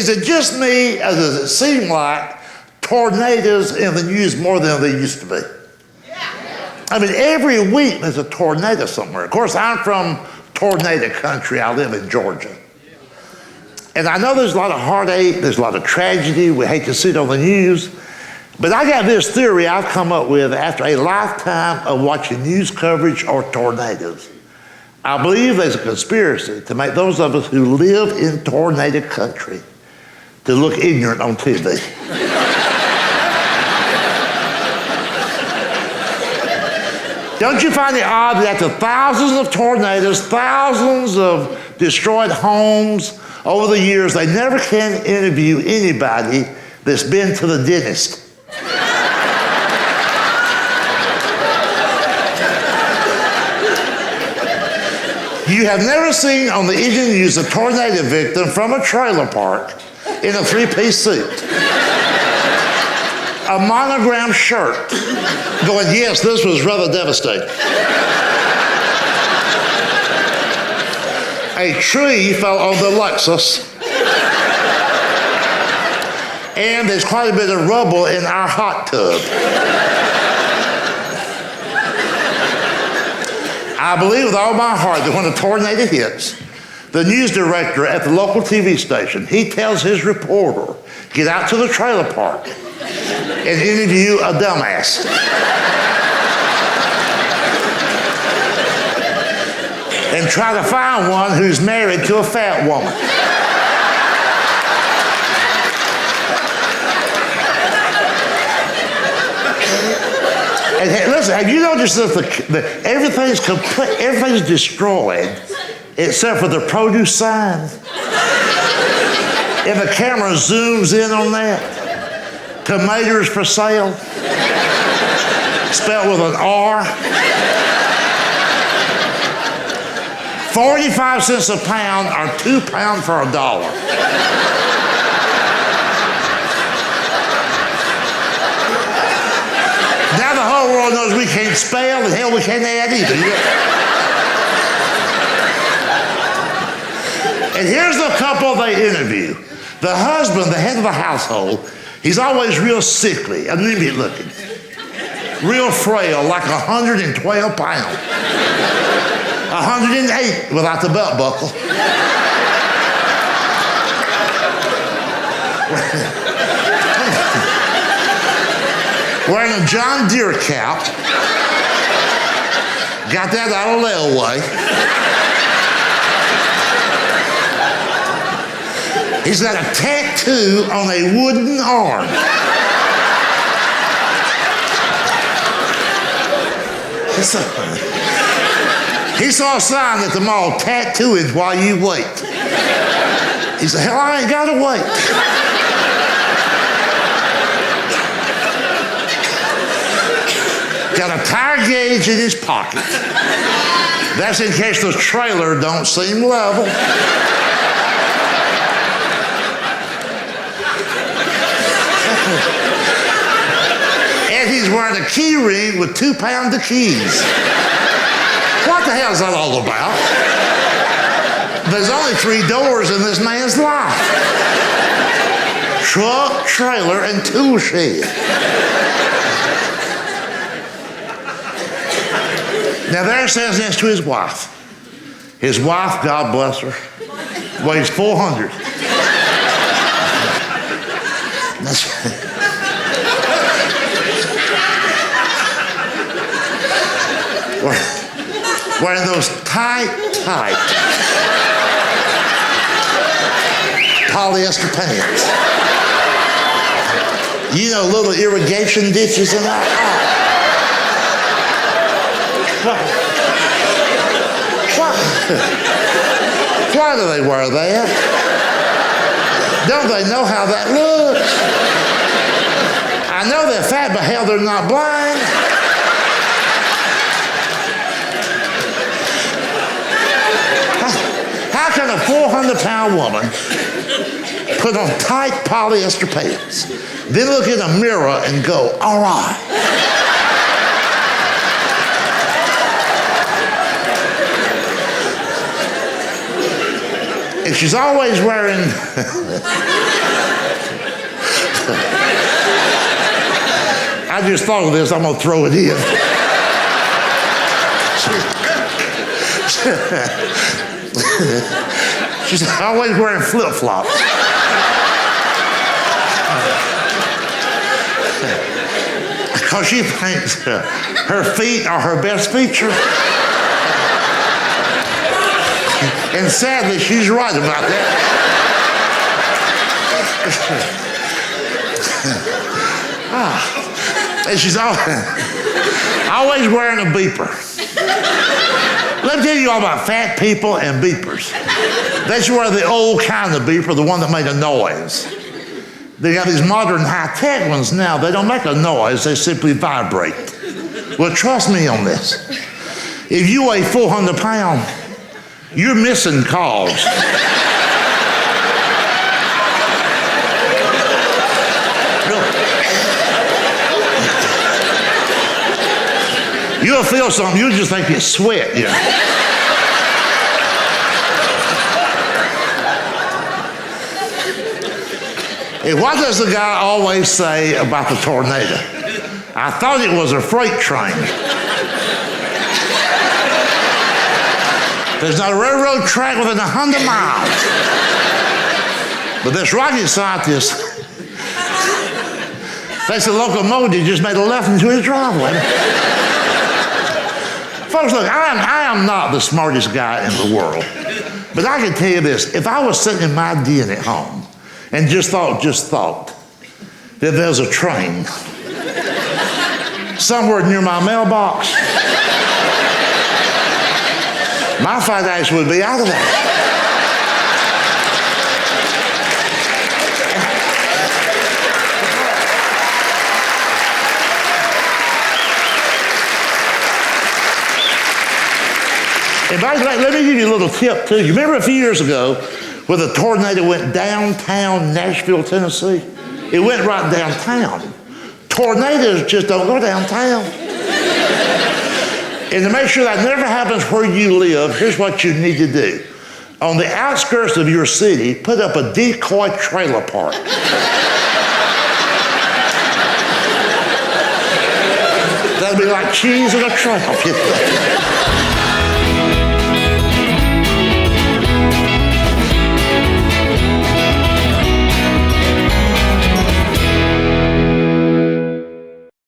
Is it just me, or does it seem like tornadoes in the news more than they used to be? I mean, every week there's a tornado somewhere. Of course, I'm from tornado country. I live in Georgia. And I know there's a lot of heartache, there's a lot of tragedy. We hate to see it on the news. But I got this theory I've come up with after a lifetime of watching news coverage or tornadoes. I believe there's a conspiracy to make those of us who live in tornado country to look ignorant on TV. Don't you find it odd that after thousands of tornadoes, thousands of destroyed homes over the years, they never can interview anybody that's been to the dentist? You have never seen on the evening news a tornado victim from a trailer park in a three-piece suit, a monogrammed shirt, going, yes, this was rather devastating. A tree fell on the Lexus, and there's quite a bit of rubble in our hot tub. I believe with all my heart that when a tornado hits, the news director at the local TV station, he tells his reporter, get out to the trailer park and interview a dumbass. And try to find one who's married to a fat woman. And listen, have you noticed that everything's destroyed except for the produce sign? And the camera zooms in on that. Tomatoes for sale, spelled with an R. 45 cents a pound or £2 for $1. Now the whole world knows we can't spell, and hell, we can't add either. And here's the couple they interview. The husband, the head of the household, he's always real sickly, anemic looking, real frail, like 112 pounds. 108 without the belt buckle. Wearing a John Deere cap. Got that out of layaway. He's got a tattoo on a wooden arm. He saw a sign at the mall, tattooing while you wait. He said, hell, I ain't got to wait. Got a tire gauge in his pocket. That's in case the trailer don't seem level. And he's wearing a key ring with 2 pounds of keys. What the hell is that all about? There's only 3 doors in this man's life. Truck, trailer, and tool shed. Now there stands next to his wife. His wife, God bless her, weighs 400. Wearing those tight polyester pants. You know, little irrigation ditches and that. Why do they wear that? Don't they know how that looks? I know they're fat, but hell, they're not blind. How can a 400-pound woman put on tight polyester pants, then look in a mirror and go, all right? And she's always wearing... I just thought of this, I'm going to throw it in. She's always wearing flip-flops. Because she thinks her feet are her best feature. And sadly, she's right about that. And she's always wearing a beeper. Let me tell you all about fat people and beepers. That's where the old kind of beeper, the one that made a noise. They got these modern high-tech ones now. They don't make a noise. They simply vibrate. Well, trust me on this. If you weigh 400 pounds, you're missing calls. You'll feel something, you'll just think it's sweat, you know. And what does the guy always say about the tornado? I thought it was a freight train. There's not a railroad track within 100 miles. But this rocket scientist, thinks the locomotive just made a left into his driveway. Folks, look, I am not the smartest guy in the world. But I can tell you this, if I was sitting in my den at home and just thought that there's a train somewhere near my mailbox, my FedEx would be out of there. And by the way, let me give you a little tip too. You remember a few years ago where the tornado went downtown Nashville, Tennessee? It went right downtown. Tornadoes just don't go downtown. And to make sure that never happens where you live, here's what you need to do. On the outskirts of your city, put up a decoy trailer park. That'll be like cheese in a trailer.